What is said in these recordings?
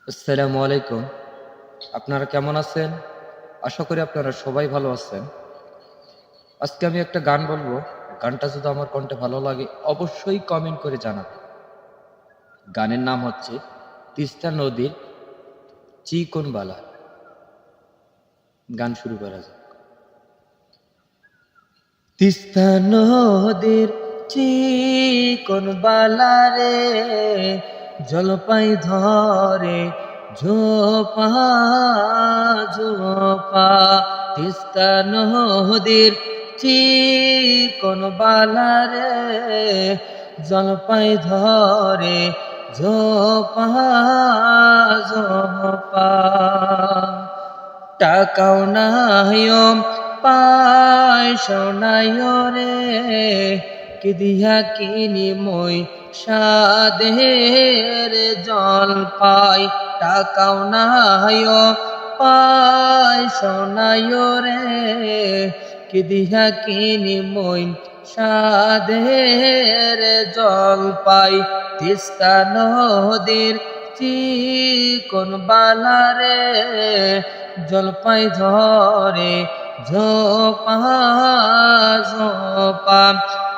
আসসালামু আলাইকুম। আপনারা কেমন আছেন? আশা করি আপনারা সবাই ভালো আছেন। আজকে আমি একটা গান বলবো। গানটা যদি আমার কণ্ঠে ভালো লাগে অবশ্যই কমেন্ট করে জানাবেন। গানের নাম হচ্ছে তিস্তা নদীর চিকন বালা। গান শুরু করা যাক। তিস্তা নদীর চিকন বালা রে, জলপাই ধরে ঝোপা ঝোপা। তিস্তা নদীর চিকন বালা রে, জলপাই ধরে ঝোপা ঝোপা। টাকাও নাই পয়সাও নাই রে, কি দিয়া কিনি মই সাধের জল পাই। টাকাও নাই পয়সাও নাই রে, কি দিয়া কিনি মই সাধের জল পাই। তিস্তা নদীর চিকন বালা রে, জলপাই ধরে ঝোপা ঝোপা।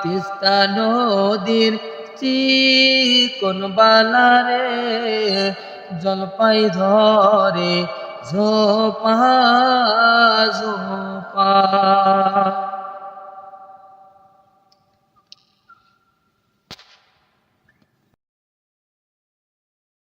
তিস্তা নদীর চিকন বালা রে, জলপাই ধরে ঝোপা ঝোপা।